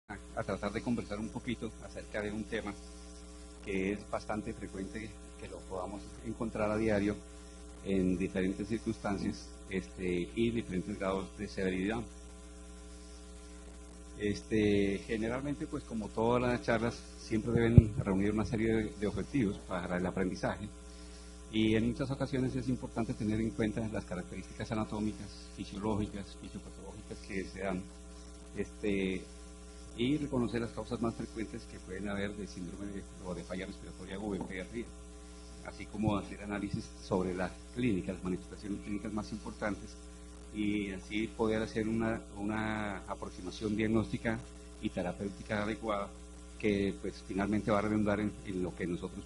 a tratar de conversar un poquito acerca de un tema que es bastante frecuente que lo podamos encontrar a diario en diferentes circunstancias y diferentes grados de severidad. Generalmente, pues como todas las charlas, siempre deben reunir una serie de objetivos para el aprendizaje, y en muchas ocasiones es importante tener en cuenta las características anatómicas, fisiológicas, fisiopatológicas que se dan, y reconocer las causas más frecuentes que pueden haber de síndrome o de falla respiratoria aguda en pediatría, así como hacer análisis sobre las clínicas, las manifestaciones clínicas más importantes, y así poder hacer una aproximación diagnóstica y terapéutica adecuada que pues finalmente va a redundar en lo que nosotros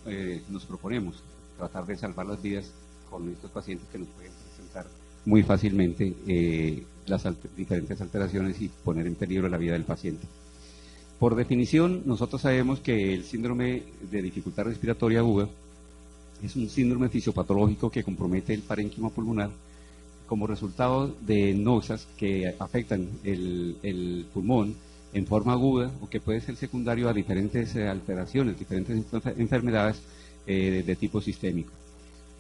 nos proponemos, tratar de salvar las vidas con estos pacientes que nos pueden presentar muy fácilmente las diferentes alteraciones y poner en peligro la vida del paciente. Por definición, nosotros sabemos que el síndrome de dificultad respiratoria aguda es un síndrome fisiopatológico que compromete el parénquima pulmonar como resultado de noxas que afectan el pulmón en forma aguda, o que puede ser secundario a diferentes alteraciones, diferentes enfermedades de tipo sistémico.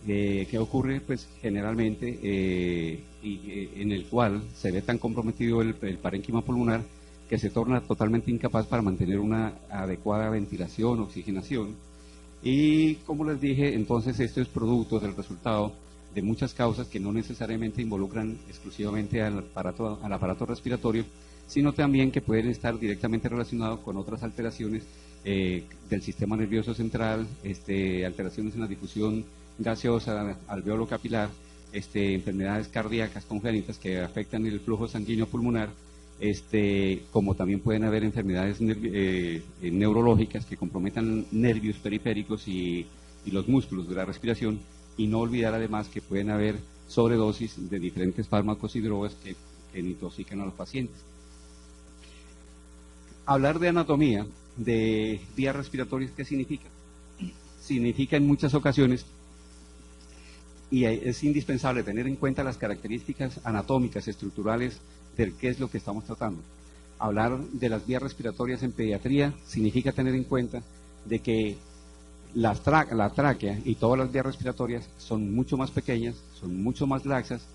¿Qué ocurre? Pues generalmente en el cual se ve tan comprometido el parénquima pulmonar que se torna totalmente incapaz para mantener una adecuada ventilación, oxigenación, y como les dije, entonces esto es producto del resultado de muchas causas que no necesariamente involucran exclusivamente al aparato respiratorio, sino también que pueden estar directamente relacionados con otras alteraciones del sistema nervioso central, alteraciones en la difusión gaseosa, alveolo capilar, enfermedades cardíacas congénitas que afectan el flujo sanguíneo pulmonar, como también pueden haber enfermedades neurológicas que comprometan nervios periféricos y los músculos de la respiración, y no olvidar además que pueden haber sobredosis de diferentes fármacos y drogas que intoxican a los pacientes. Hablar de anatomía de vías respiratorias, ¿qué significa? Significa en muchas ocasiones, y es indispensable tener en cuenta las características anatómicas, estructurales de qué es lo que estamos tratando. Hablar de las vías respiratorias en pediatría significa tener en cuenta de que la tráquea y todas las vías respiratorias son mucho más pequeñas, son mucho más laxas.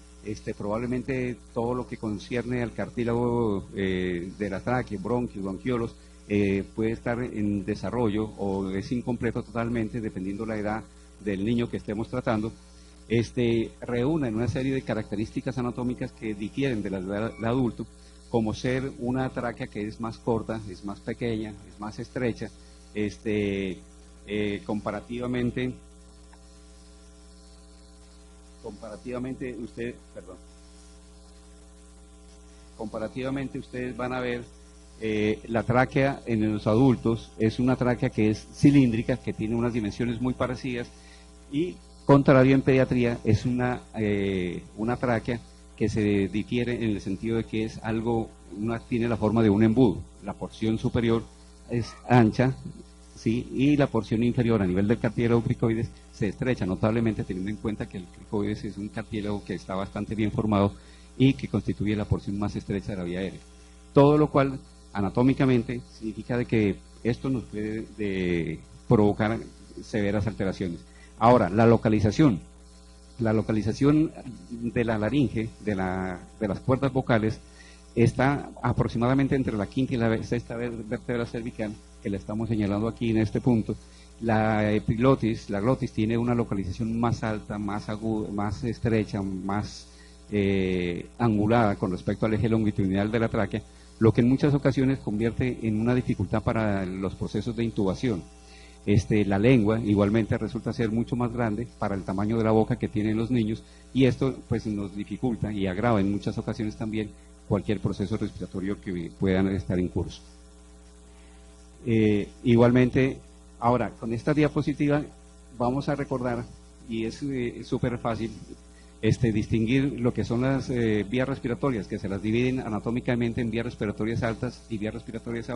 Probablemente todo lo que concierne al cartílago de la tráquea, bronquios, bronquiolos, puede estar en desarrollo o es incompleto totalmente, dependiendo la edad del niño que estemos tratando. Reúnen una serie de características anatómicas que difieren de las del adulto, como ser una tráquea que es más corta, es más pequeña, es más estrecha, comparativamente ustedes van a ver la tráquea en los adultos es una tráquea que es cilíndrica, que tiene unas dimensiones muy parecidas, y contrario en pediatría es una tráquea que se difiere en el sentido de que es tiene la forma de un embudo. La porción superior es ancha, ¿sí? Y la porción inferior a nivel del cartílago cricoides se estrecha notablemente, teniendo en cuenta que el cricoides es un cartílago que está bastante bien formado y que constituye la porción más estrecha de la vía aérea. Todo lo cual anatómicamente significa de que esto nos puede provocar severas alteraciones. Ahora, la localización de la laringe, de las cuerdas vocales, está aproximadamente entre la quinta y la sexta vértebra cervical, que la estamos señalando aquí en este punto. La glotis tiene una localización más alta, más aguda, más estrecha, más angulada con respecto al eje longitudinal de la tráquea, lo que en muchas ocasiones convierte en una dificultad para los procesos de intubación. La lengua igualmente resulta ser mucho más grande para el tamaño de la boca que tienen los niños, y esto pues nos dificulta y agrava en muchas ocasiones también cualquier proceso respiratorio que puedan estar en curso. Igualmente, ahora con esta diapositiva vamos a recordar, y es súper fácil, distinguir lo que son las vías respiratorias, que se las dividen anatómicamente en vías respiratorias altas y vías respiratorias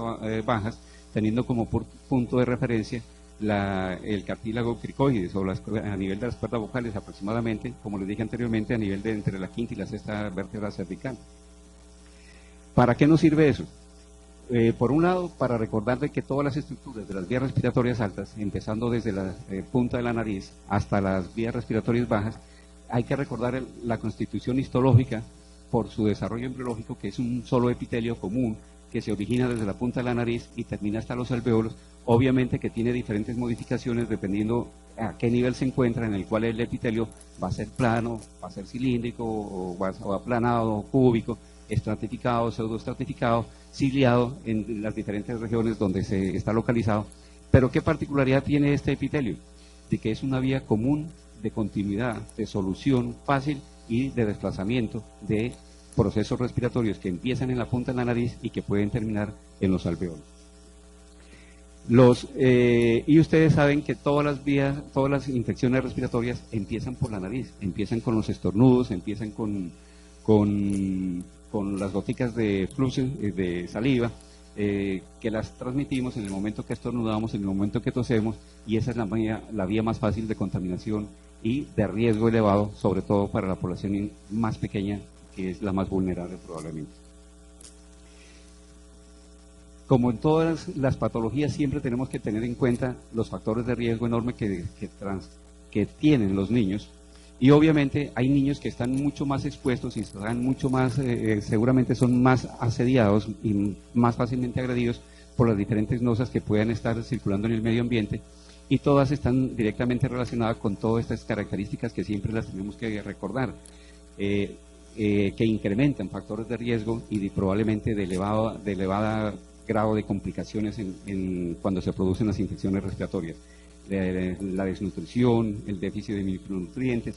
bajas, teniendo como punto de referencia el cartílago cricoides, o a nivel de las cuerdas vocales aproximadamente, como les dije anteriormente, a nivel de entre la quinta y la sexta vértebra cervical. ¿Para qué nos sirve eso? Por un lado, para recordarle que todas las estructuras de las vías respiratorias altas, empezando desde la punta de la nariz hasta las vías respiratorias bajas, hay que recordar la constitución histológica por su desarrollo embriológico, que es un solo epitelio común que se origina desde la punta de la nariz y termina hasta los alvéolos, obviamente que tiene diferentes modificaciones dependiendo a qué nivel se encuentra, en el cual el epitelio va a ser plano, va a ser cilíndrico, o aplanado, cúbico, estratificado, pseudoestratificado, ciliado en las diferentes regiones donde se está localizado. Pero ¿qué particularidad tiene este epitelio? De que es una vía común de continuidad, de solución fácil y de desplazamiento de procesos respiratorios que empiezan en la punta de la nariz y que pueden terminar en los alvéolos. Y ustedes saben que todas las infecciones respiratorias empiezan por la nariz, empiezan con los estornudos, empiezan con las goticas de flujo de saliva, que las transmitimos en el momento que estornudamos, en el momento que tosemos, y esa es la vía más fácil de contaminación y de riesgo elevado, sobre todo para la población más pequeña, que es la más vulnerable probablemente. Como en todas las patologías, siempre tenemos que tener en cuenta los factores de riesgo enorme que tienen los niños. Y obviamente hay niños que están mucho más expuestos y están mucho más, seguramente son más asediados y más fácilmente agredidos por las diferentes nosas que puedan estar circulando en el medio ambiente, y todas están directamente relacionadas con todas estas características que siempre las tenemos que recordar, que incrementan factores de riesgo y probablemente de elevada grado de complicaciones cuando se producen las infecciones respiratorias. La desnutrición, el déficit de micronutrientes,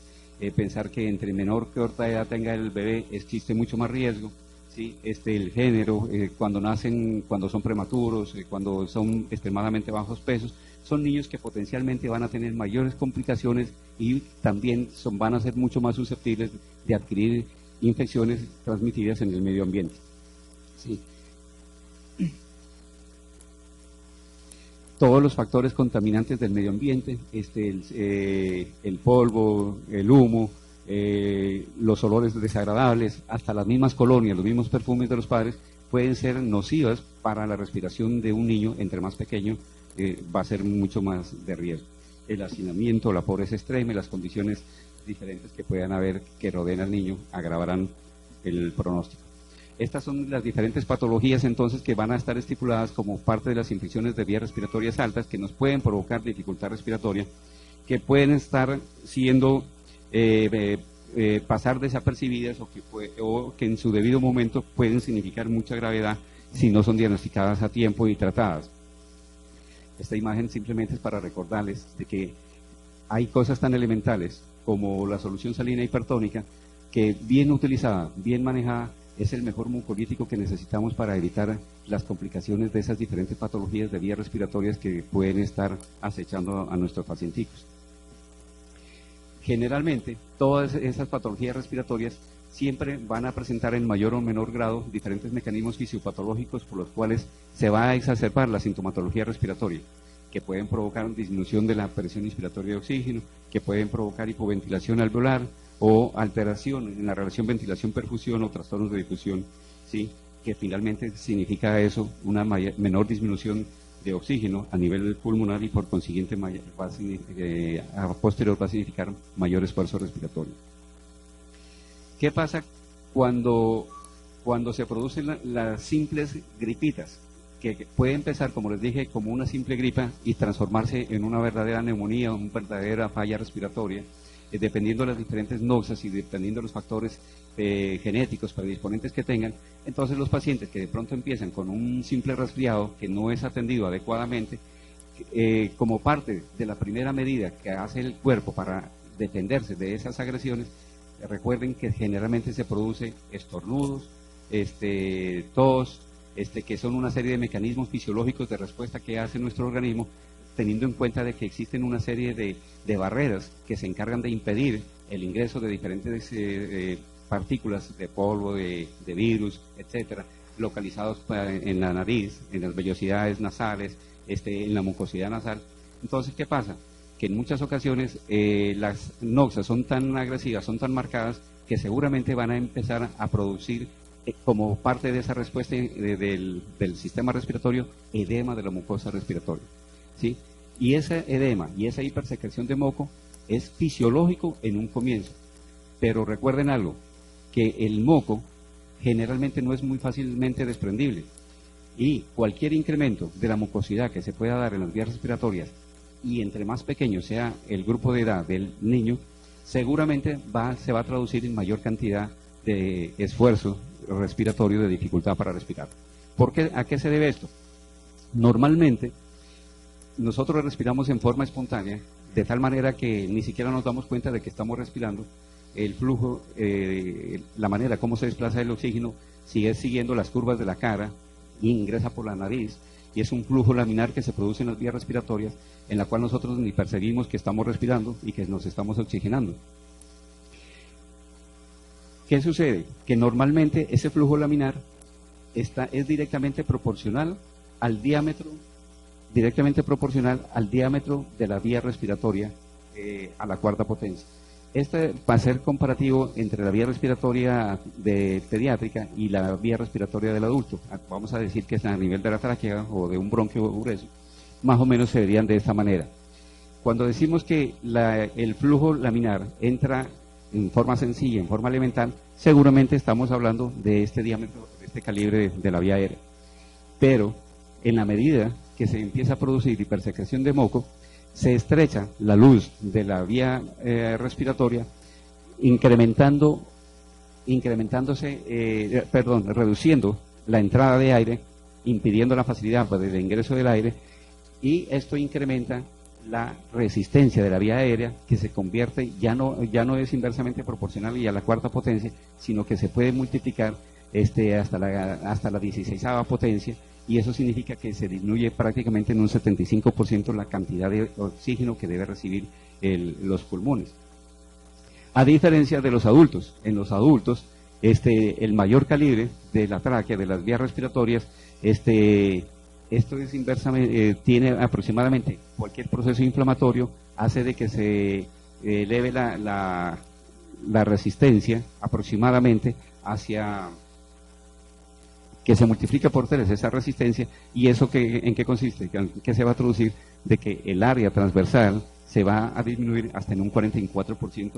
pensar que entre menor que corta edad tenga el bebé existe mucho más riesgo, ¿sí? El género, cuando nacen, cuando son prematuros, cuando son extremadamente bajos pesos, son niños que potencialmente van a tener mayores complicaciones y también van a ser mucho más susceptibles de adquirir infecciones transmitidas en el medio ambiente. ¿Sí? Todos los factores contaminantes del medio ambiente, el polvo, el humo, los olores desagradables, hasta las mismas colonias, los mismos perfumes de los padres, pueden ser nocivas para la respiración de un niño. Entre más pequeño va a ser mucho más de riesgo. El hacinamiento, la pobreza extrema y las condiciones diferentes que puedan haber que rodeen al niño agravarán el pronóstico. Estas son las diferentes patologías entonces que van a estar estipuladas como parte de las infecciones de vías respiratorias altas que nos pueden provocar dificultad respiratoria, que pueden estar siendo, pasar desapercibidas o que en su debido momento pueden significar mucha gravedad si no son diagnosticadas a tiempo y tratadas. Esta imagen simplemente es para recordarles de que hay cosas tan elementales como la solución salina hipertónica que bien utilizada, bien manejada, es el mejor mucolítico que necesitamos para evitar las complicaciones de esas diferentes patologías de vías respiratorias que pueden estar acechando a nuestros pacienticos. Generalmente, todas esas patologías respiratorias siempre van a presentar en mayor o menor grado diferentes mecanismos fisiopatológicos por los cuales se va a exacerbar la sintomatología respiratoria, que pueden provocar disminución de la presión inspiratoria de oxígeno, que pueden provocar hipoventilación alveolar, o alteración en la relación ventilación-perfusión o trastornos de difusión, ¿sí? Que finalmente significa eso, una menor disminución de oxígeno a nivel pulmonar y por consiguiente a posterior va a significar mayor esfuerzo respiratorio. ¿Qué pasa cuando se producen las simples gripitas? Que puede empezar, como les dije, como una simple gripa y transformarse en una verdadera neumonía, una verdadera falla respiratoria, dependiendo de las diferentes noxas y dependiendo de los factores genéticos predisponentes que tengan. Entonces los pacientes que de pronto empiezan con un simple resfriado que no es atendido adecuadamente, como parte de la primera medida que hace el cuerpo para defenderse de esas agresiones, recuerden que generalmente se produce estornudos, tos, que son una serie de mecanismos fisiológicos de respuesta que hace nuestro organismo, teniendo en cuenta de que existen una serie de barreras que se encargan de impedir el ingreso de diferentes partículas de polvo, de virus, etcétera, localizados en la nariz, en las vellosidades nasales, en la mucosidad nasal. Entonces, ¿qué pasa? Que en muchas ocasiones las noxas son tan agresivas, son tan marcadas, que seguramente van a empezar a producir como parte de esa respuesta del sistema respiratorio, edema de la mucosa respiratoria, ¿sí? Y ese edema y esa hipersecreción de moco es fisiológico en un comienzo, pero recuerden algo, que el moco generalmente no es muy fácilmente desprendible, y cualquier incremento de la mucosidad que se pueda dar en las vías respiratorias, y entre más pequeño sea el grupo de edad del niño, seguramente se va a traducir en mayor cantidad de esfuerzo respiratorio, de dificultad para respirar. ¿A qué se debe esto? Normalmente nosotros respiramos en forma espontánea, de tal manera que ni siquiera nos damos cuenta de que estamos respirando. El flujo, la manera como se desplaza el oxígeno sigue siguiendo las curvas de la cara, ingresa por la nariz, y es un flujo laminar que se produce en las vías respiratorias, en la cual nosotros ni percibimos que estamos respirando y que nos estamos oxigenando. ¿Qué sucede? Que normalmente ese flujo laminar es directamente proporcional al diámetro de la vía respiratoria a la cuarta potencia. Este va a ser comparativo entre la vía respiratoria pediátrica y la vía respiratoria del adulto. Vamos a decir que es a nivel de la tráquea o de un bronquio grueso. Más o menos se verían de esta manera. Cuando decimos que el flujo laminar entra en forma sencilla, en forma elemental, seguramente estamos hablando de este diámetro, de este calibre de la vía aérea. Pero en la medida que se empieza a producir hipersecreción de moco, se estrecha la luz de la vía respiratoria, reduciendo la entrada de aire, impidiendo la facilidad del ingreso del aire, y esto incrementa la resistencia de la vía aérea, que se convierte, ya no es inversamente proporcional y a la cuarta potencia, sino que se puede multiplicar hasta la 16ª potencia, y eso significa que se disminuye prácticamente en un 75% la cantidad de oxígeno que debe recibir los pulmones. A diferencia de los adultos, en los adultos el mayor calibre de la tráquea, de las vías respiratorias, esto es inversamente, tiene aproximadamente cualquier proceso inflamatorio, hace de que se eleve la resistencia aproximadamente hacia, que se multiplica por 3 esa resistencia, y eso ¿en qué consiste? Que se va a traducir de que el área transversal se va a disminuir hasta en un 44%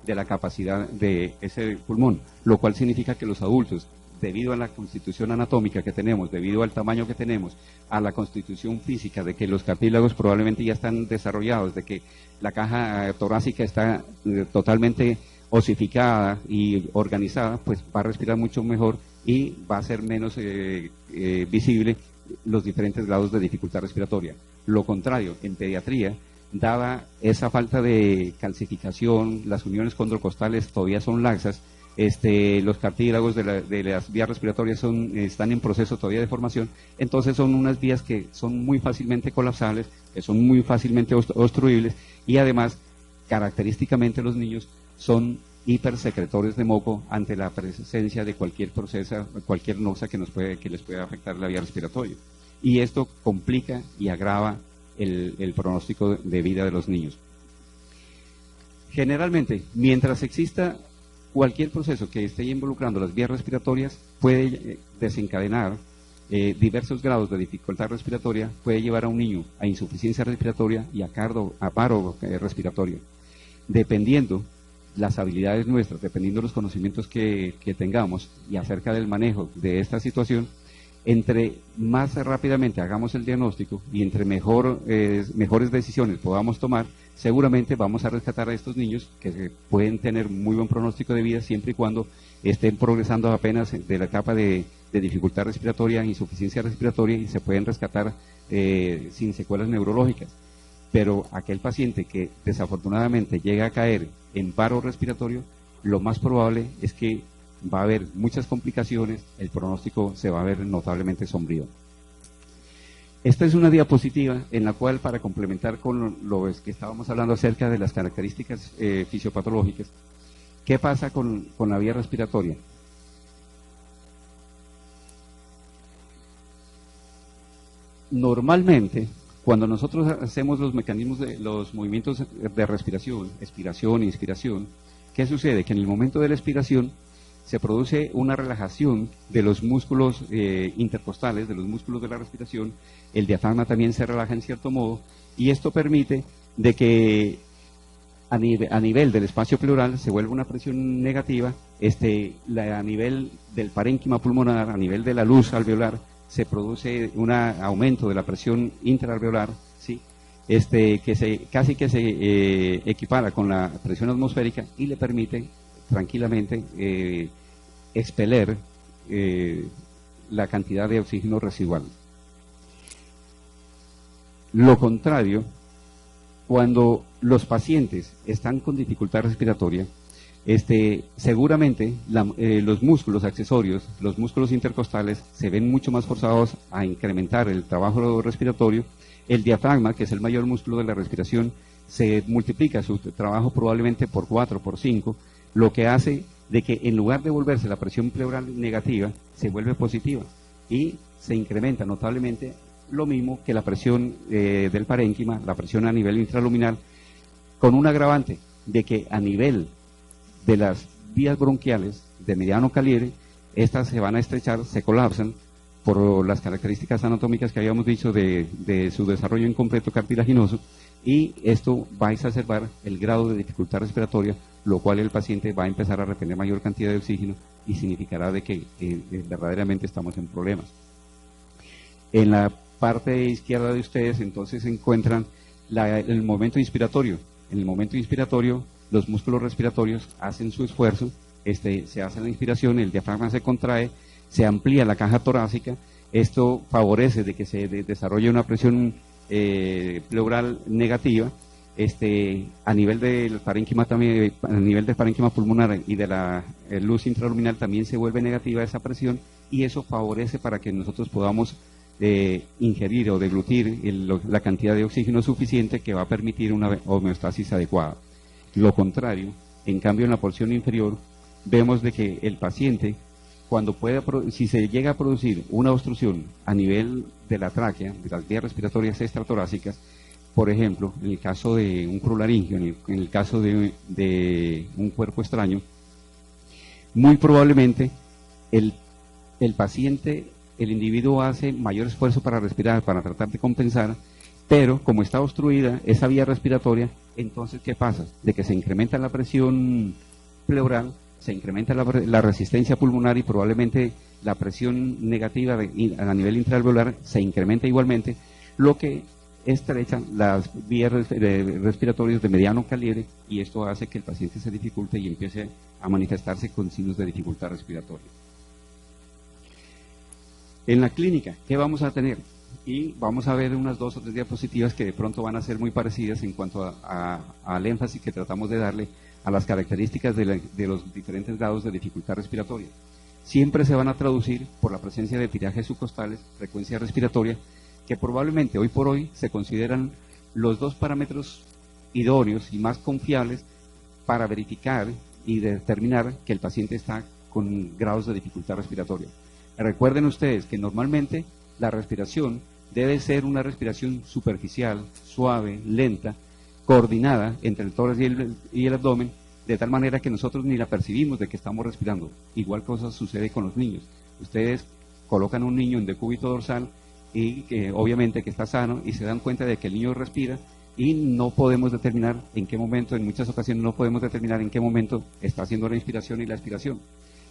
de la capacidad de ese pulmón, lo cual significa que los adultos, debido a la constitución anatómica que tenemos, debido al tamaño que tenemos, a la constitución física, de que los cartílagos probablemente ya están desarrollados, de que la caja torácica está totalmente osificada y organizada, pues va a respirar mucho mejor y va a ser menos visible los diferentes grados de dificultad respiratoria. Lo contrario, en pediatría, dada esa falta de calcificación, las uniones condrocostales todavía son laxas, los cartílagos de las vías respiratorias están en proceso todavía de formación, entonces son unas vías que son muy fácilmente colapsables, que son muy fácilmente obstruibles, y además, característicamente los niños son hipersecretores de moco ante la presencia de cualquier proceso, cualquier noxa que les pueda afectar la vía respiratoria. Y esto complica y agrava el pronóstico de vida de los niños. Generalmente, mientras exista cualquier proceso que esté involucrando las vías respiratorias, puede desencadenar diversos grados de dificultad respiratoria, puede llevar a un niño a insuficiencia respiratoria y a paro respiratorio. Dependiendo las habilidades nuestras, dependiendo los conocimientos que tengamos y acerca del manejo de esta situación, entre más rápidamente hagamos el diagnóstico y entre mejores decisiones podamos tomar, seguramente vamos a rescatar a estos niños que pueden tener muy buen pronóstico de vida siempre y cuando estén progresando apenas de la etapa de dificultad respiratoria, insuficiencia respiratoria, y se pueden rescatar sin secuelas neurológicas. Pero aquel paciente que desafortunadamente llega a caer en paro respiratorio, lo más probable es que va a haber muchas complicaciones, el pronóstico se va a ver notablemente sombrío. Esta es una diapositiva en la cual, para complementar con lo que estábamos hablando acerca de las características fisiopatológicas, ¿qué pasa con la vía respiratoria? Normalmente, cuando nosotros hacemos los movimientos de respiración, expiración, inspiración, ¿qué sucede? Que en el momento de la expiración se produce una relajación de los músculos intercostales, de los músculos de la respiración, el diafragma también se relaja en cierto modo, y esto permite de que a nivel del espacio pleural se vuelve una presión negativa, a nivel del parénquima pulmonar, a nivel de la luz alveolar, se produce un aumento de la presión intraalveolar, ¿sí? Casi que se equipara con la presión atmosférica y le permite tranquilamente expeler la cantidad de oxígeno residual. Lo contrario, cuando los pacientes están con dificultad respiratoria, seguramente los músculos accesorios, los músculos intercostales, se ven mucho más forzados a incrementar el trabajo respiratorio. El diafragma, que es el mayor músculo de la respiración, se multiplica su trabajo probablemente por 4, por 5, lo que hace de que en lugar de volverse la presión pleural negativa, se vuelve positiva y se incrementa notablemente, lo mismo que la presión del parénquima, la presión a nivel intraluminal, con un agravante de que a nivel de las vías bronquiales de mediano calibre, estas se van a estrechar, se colapsan por las características anatómicas que habíamos dicho de su desarrollo incompleto cartilaginoso, y esto va a exacerbar el grado de dificultad respiratoria, lo cual el paciente va a empezar a retener mayor cantidad de oxígeno y significará de que verdaderamente estamos en problemas. En la parte izquierda de ustedes entonces se encuentran el momento inspiratorio. En el momento inspiratorio los músculos respiratorios hacen su esfuerzo, se hace la inspiración, el diafragma se contrae, se amplía la caja torácica, esto favorece de que se desarrolle una presión pleural negativa, a nivel del parénquima también, a nivel del parénquima pulmonar y de la luz intraluminal también se vuelve negativa esa presión, y eso favorece para que nosotros podamos ingerir o deglutir la cantidad de oxígeno suficiente que va a permitir una homeostasis adecuada. Lo contrario, en cambio en la porción inferior, vemos de que el paciente, si se llega a producir una obstrucción a nivel de la tráquea, de las vías respiratorias extratorácicas, por ejemplo, en el caso de un crurolaringio, en el caso de un cuerpo extraño, muy probablemente el paciente, el individuo hace mayor esfuerzo para respirar, para tratar de compensar, pero como está obstruida esa vía respiratoria, entonces ¿qué pasa? De que se incrementa la presión pleural, se incrementa la resistencia pulmonar y probablemente la presión negativa a nivel intraalveolar se incrementa igualmente, lo que estrecha las vías respiratorias de mediano calibre, y esto hace que el paciente se dificulte y empiece a manifestarse con signos de dificultad respiratoria. En la clínica, ¿qué vamos a tener? Y vamos a ver unas 2 o 3 diapositivas que de pronto van a ser muy parecidas en cuanto al énfasis que tratamos de darle a las características de los diferentes grados de dificultad respiratoria. Siempre se van a traducir por la presencia de tirajes subcostales, frecuencia respiratoria, que probablemente hoy por hoy se consideran los 2 parámetros idóneos y más confiables para verificar y determinar que el paciente está con grados de dificultad respiratoria. Recuerden ustedes que normalmente la respiración debe ser una respiración superficial, suave, lenta, coordinada entre el tórax y el abdomen, de tal manera que nosotros ni la percibimos de que estamos respirando. Igual cosa sucede con los niños. Ustedes colocan a un niño en decúbito dorsal y obviamente que está sano, y se dan cuenta de que el niño respira, y no podemos determinar en qué momento, en muchas ocasiones no podemos determinar en qué momento está haciendo la inspiración y la expiración,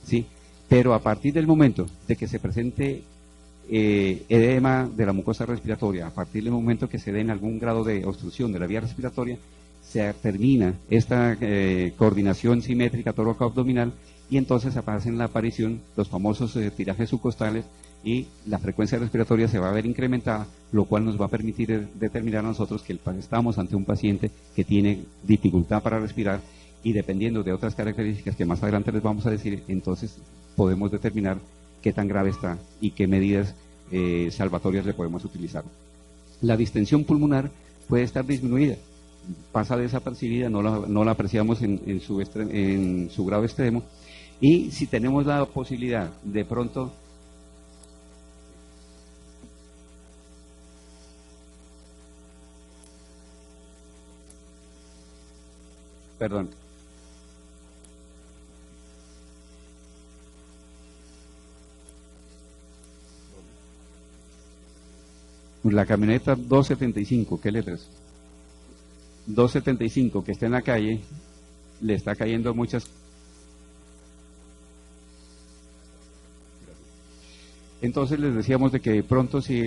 ¿sí? Pero a partir del momento de que se presente edema de la mucosa respiratoria, a partir del momento que se den algún grado de obstrucción de la vía respiratoria, se termina esta coordinación simétrica tóraco-abdominal, y entonces aparecen la aparición los famosos tirajes subcostales, y la frecuencia respiratoria se va a ver incrementada, lo cual nos va a permitir determinar a nosotros que estamos ante un paciente que tiene dificultad para respirar, y dependiendo de otras características que más adelante les vamos a decir, entonces podemos determinar qué tan grave está y qué medidas salvatorias le podemos utilizar. La distensión pulmonar puede estar disminuida, pasa desapercibida, no la apreciamos en su grado extremo, y si tenemos la posibilidad de pronto La camioneta 275, ¿qué letras? 275 que está en la calle, le está cayendo muchas. Entonces les decíamos de que de pronto, si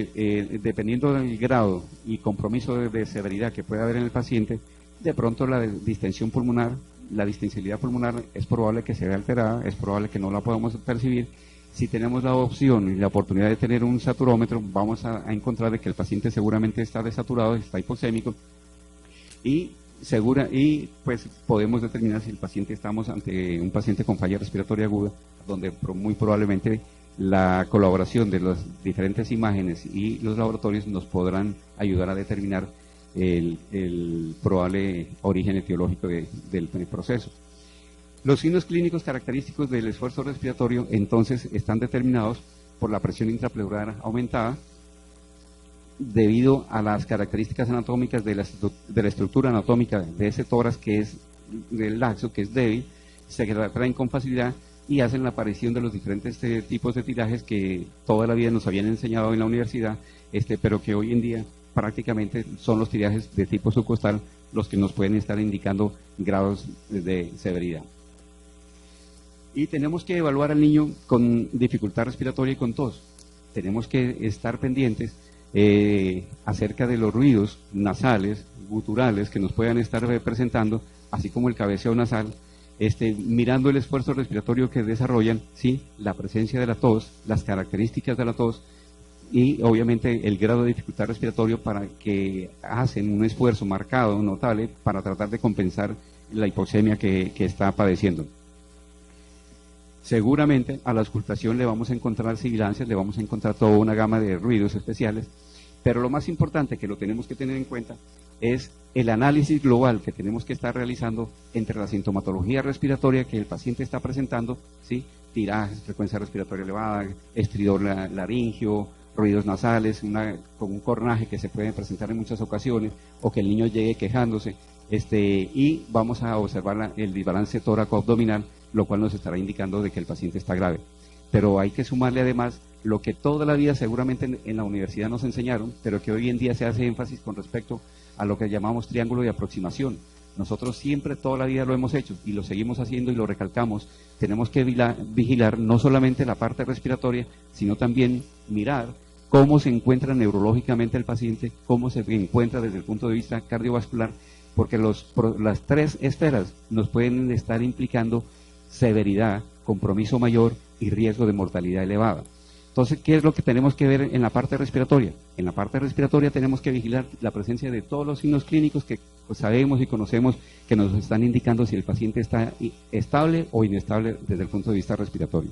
dependiendo del grado y compromiso de severidad que pueda haber en el paciente, de pronto la distensión pulmonar, la distensibilidad pulmonar es probable que se vea alterada, es probable que no la podamos percibir. Si tenemos la opción y la oportunidad de tener un saturómetro, vamos a encontrar de que el paciente seguramente está desaturado, está hipoxémico, y pues podemos determinar si el paciente estamos ante un paciente con falla respiratoria aguda, donde muy probablemente la colaboración de las diferentes imágenes y los laboratorios nos podrán ayudar a determinar el probable origen etiológico del proceso. Los signos clínicos característicos del esfuerzo respiratorio entonces están determinados por la presión intrapleural aumentada, debido a las características anatómicas de la estructura anatómica de ese tórax, que es del laxo, que es débil, se traen con facilidad y hacen la aparición de los diferentes tipos de tirajes que toda la vida nos habían enseñado en la universidad, pero que hoy en día prácticamente son los tirajes de tipo subcostal los que nos pueden estar indicando grados de severidad. Y tenemos que evaluar al niño con dificultad respiratoria y con tos. Tenemos que estar pendientes acerca de los ruidos nasales, guturales que nos puedan estar presentando, así como el cabeceo nasal, mirando el esfuerzo respiratorio que desarrollan, ¿sí?, la presencia de la tos, las características de la tos y obviamente el grado de dificultad respiratorio, para que hacen un esfuerzo marcado, notable, para tratar de compensar la hipoxemia que está padeciendo. Seguramente a la auscultación le vamos a encontrar sibilancias, le vamos a encontrar toda una gama de ruidos especiales, pero lo más importante que lo tenemos que tener en cuenta es el análisis global que tenemos que estar realizando entre la sintomatología respiratoria que el paciente está presentando, ¿sí?, tirajes, frecuencia respiratoria elevada, estridor laringio, ruidos nasales, con un cornaje que se puede presentar en muchas ocasiones, o que el niño llegue quejándose, y vamos a observar el desbalance tóraco-abdominal, lo cual nos estará indicando de que el paciente está grave. Pero hay que sumarle además lo que toda la vida seguramente en la universidad nos enseñaron, pero que hoy en día se hace énfasis con respecto a lo que llamamos triángulo de aproximación. Nosotros siempre, toda la vida lo hemos hecho y lo seguimos haciendo y lo recalcamos. Tenemos que vigilar no solamente la parte respiratoria, sino también mirar cómo se encuentra neurológicamente el paciente, cómo se encuentra desde el punto de vista cardiovascular, porque las tres esferas nos pueden estar implicando severidad, compromiso mayor y riesgo de mortalidad elevada. Entonces, ¿qué es lo que tenemos que ver en la parte respiratoria? En la parte respiratoria tenemos que vigilar la presencia de todos los signos clínicos que sabemos y conocemos que nos están indicando si el paciente está estable o inestable desde el punto de vista respiratorio.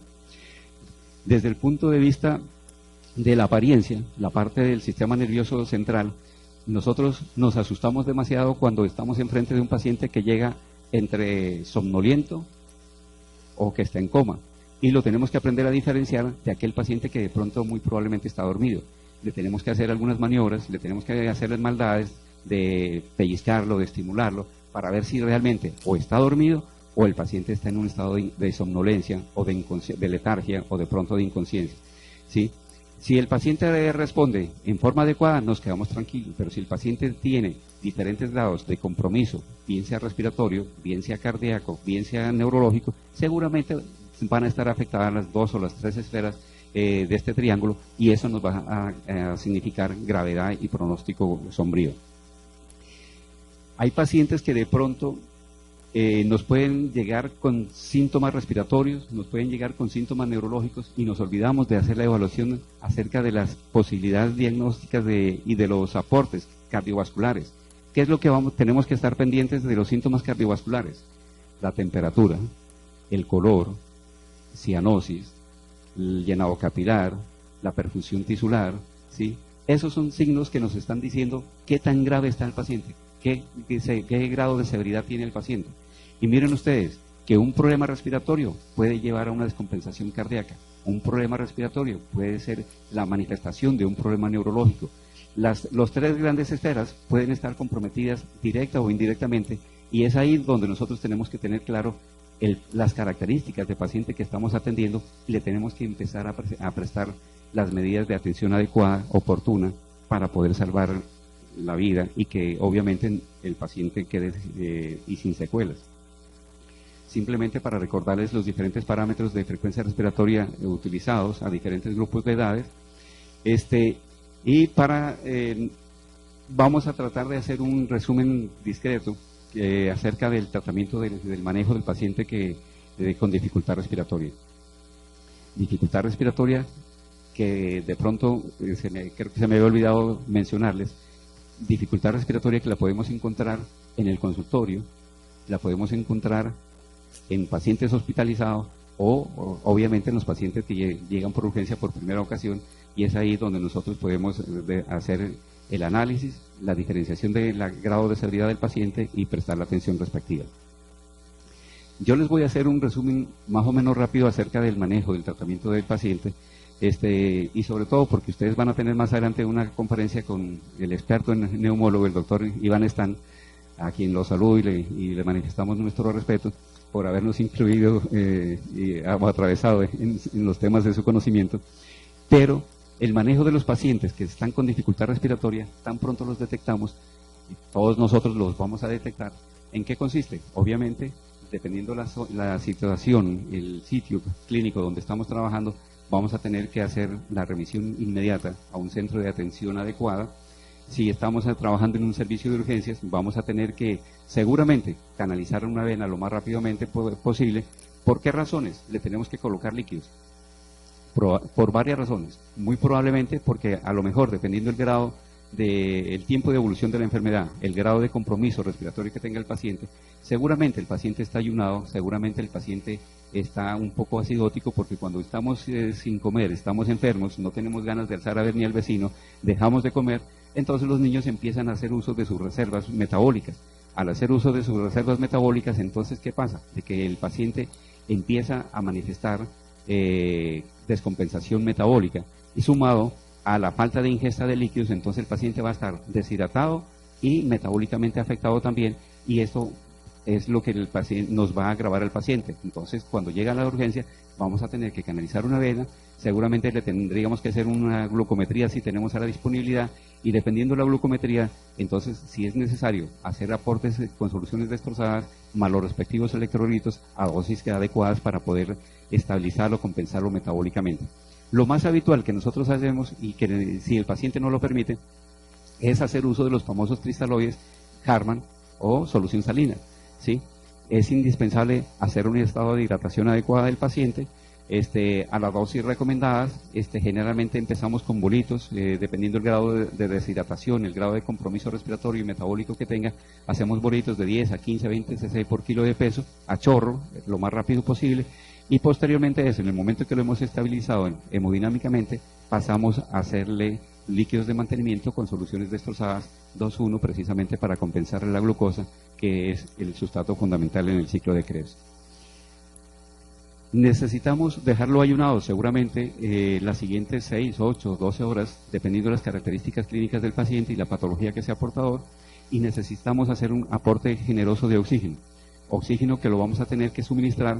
Desde el punto de vista de la apariencia, la parte del sistema nervioso central, nosotros nos asustamos demasiado cuando estamos enfrente de un paciente que llega entre somnoliento o que está en coma, y lo tenemos que aprender a diferenciar de aquel paciente que de pronto muy probablemente está dormido. Le tenemos que hacer algunas maniobras, le tenemos que hacer las maldades de pellizcarlo, de estimularlo, para ver si realmente o está dormido o el paciente está en un estado de somnolencia o de letargia o de pronto de inconsciencia, ¿sí? Si el paciente responde en forma adecuada, nos quedamos tranquilos, pero si el paciente tiene diferentes grados de compromiso, bien sea respiratorio, bien sea cardíaco, bien sea neurológico, seguramente van a estar afectadas las dos o las tres esferas de este triángulo, y eso nos va a significar gravedad y pronóstico sombrío. Hay pacientes que de pronto nos pueden llegar con síntomas respiratorios, nos pueden llegar con síntomas neurológicos y nos olvidamos de hacer la evaluación acerca de las posibilidades diagnósticas y de los aportes cardiovasculares. ¿Qué es lo que tenemos que estar pendientes de los síntomas cardiovasculares? La temperatura, el color, cianosis, el llenado capilar, la perfusión tisular, ¿sí? Esos son signos que nos están diciendo qué tan grave está el paciente, qué grado de severidad tiene el paciente. Y miren ustedes que un problema respiratorio puede llevar a una descompensación cardíaca, un problema respiratorio puede ser la manifestación de un problema neurológico. Los tres grandes esferas pueden estar comprometidas directa o indirectamente, y es ahí donde nosotros tenemos que tener claro las características de paciente que estamos atendiendo, y le tenemos que empezar a prestar las medidas de atención adecuada, oportuna, para poder salvar la vida y que obviamente el paciente quede y sin secuelas. Simplemente para recordarles los diferentes parámetros de frecuencia respiratoria utilizados a diferentes grupos de edades, y vamos a tratar de hacer un resumen discreto acerca del tratamiento del manejo del paciente con dificultad respiratoria. Dificultad respiratoria que de pronto creo que se me había olvidado mencionarles, dificultad respiratoria que la podemos encontrar en el consultorio, la podemos encontrar en pacientes hospitalizados o obviamente en los pacientes que llegan por urgencia por primera ocasión, y es ahí donde nosotros podemos hacer el análisis, la diferenciación del grado de severidad del paciente y prestar la atención respectiva. Yo les voy a hacer un resumen más o menos rápido acerca del manejo, del tratamiento del paciente, y sobre todo porque ustedes van a tener más adelante una conferencia con el experto en neumólogo, el doctor Iván Están, a quien lo saludo y le manifestamos nuestro respeto por habernos incluido y atravesado en los temas de su conocimiento. Pero el manejo de los pacientes que están con dificultad respiratoria, tan pronto los detectamos, todos nosotros los vamos a detectar. ¿En qué consiste? Obviamente, dependiendo la situación, el sitio clínico donde estamos trabajando, vamos a tener que hacer la remisión inmediata a un centro de atención adecuada. Si estamos trabajando en un servicio de urgencias, vamos a tener que seguramente canalizar una vena lo más rápidamente posible. ¿Por qué razones? Le tenemos que colocar líquidos. Por varias razones. Muy probablemente porque a lo mejor, dependiendo del grado del tiempo de evolución de la enfermedad, el grado de compromiso respiratorio que tenga el paciente, seguramente el paciente está ayunado, seguramente el paciente está un poco acidótico, porque cuando estamos sin comer, estamos enfermos, no tenemos ganas de alzar a ver ni al vecino, dejamos de comer, entonces los niños empiezan a hacer uso de sus reservas metabólicas. Al hacer uso de sus reservas metabólicas, entonces, ¿qué pasa? De que el paciente empieza a manifestar descompensación metabólica, y sumado a la falta de ingesta de líquidos, entonces el paciente va a estar deshidratado y metabólicamente afectado también, y esto es lo que el paciente nos va a agravar al paciente. Entonces, cuando llega a la urgencia, vamos a tener que canalizar una vena, seguramente le tendríamos que hacer una glucometría si tenemos a la disponibilidad, y dependiendo de la glucometría, entonces, si es necesario hacer aportes con soluciones destrozadas, más los respectivos electrolitos a dosis adecuadas para poder estabilizarlo, compensarlo metabólicamente. Lo más habitual que nosotros hacemos, y que si el paciente no lo permite, es hacer uso de los famosos cristaloides Harman o solución salina, ¿sí? Es indispensable hacer un estado de hidratación adecuada del paciente, a las dosis recomendadas. Generalmente empezamos con bolitos, dependiendo del grado de deshidratación, el grado de compromiso respiratorio y metabólico que tenga, hacemos bolitos de 10 a 15, 20 cc por kilo de peso, a chorro, lo más rápido posible, y posteriormente a eso, en el momento que lo hemos estabilizado hemodinámicamente, pasamos a hacerle líquidos de mantenimiento con soluciones destrozadas 2:1, precisamente para compensar la glucosa, que es el sustrato fundamental en el ciclo de Krebs. Necesitamos dejarlo ayunado seguramente las siguientes 6, 8, 12 horas, dependiendo de las características clínicas del paciente y la patología que sea portador, y necesitamos hacer un aporte generoso de oxígeno que lo vamos a tener que suministrar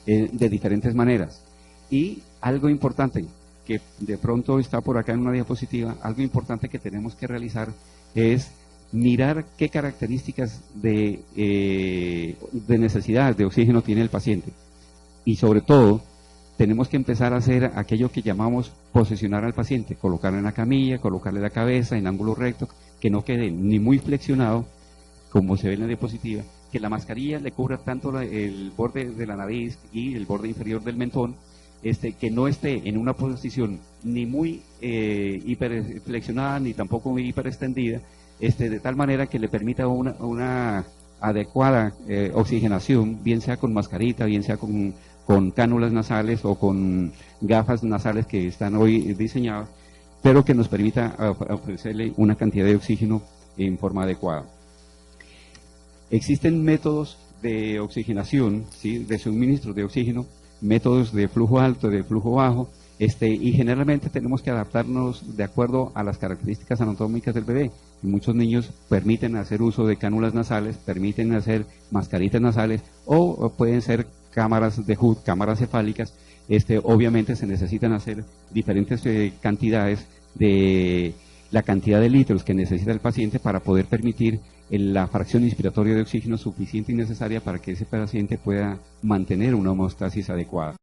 de diferentes maneras. Y algo importante, que de pronto está por acá en una diapositiva, algo importante que tenemos que realizar es mirar qué características de necesidad de oxígeno tiene el paciente. Y sobre todo, tenemos que empezar a hacer aquello que llamamos posicionar al paciente, colocarlo en la camilla, colocarle la cabeza en ángulo recto, que no quede ni muy flexionado, como se ve en la diapositiva, que la mascarilla le cubra tanto el borde de la nariz y el borde inferior del mentón, que no esté en una posición ni muy hiperflexionada ni tampoco muy hiperextendida, de tal manera que le permita una adecuada oxigenación, bien sea con mascarita, bien sea con cánulas nasales o con gafas nasales que están hoy diseñadas, pero que nos permita ofrecerle una cantidad de oxígeno en forma adecuada. Existen métodos de oxigenación, ¿sí?, de suministro de oxígeno, métodos de flujo alto, de flujo bajo, y generalmente tenemos que adaptarnos de acuerdo a las características anatómicas del bebé. Y muchos niños permiten hacer uso de cánulas nasales, permiten hacer mascaritas nasales, o pueden ser cámaras de Hood, cámaras cefálicas. Obviamente se necesitan hacer diferentes cantidades de la cantidad de litros que necesita el paciente para poder permitir la fracción inspiratoria de oxígeno suficiente y necesaria para que ese paciente pueda mantener una homeostasis adecuada.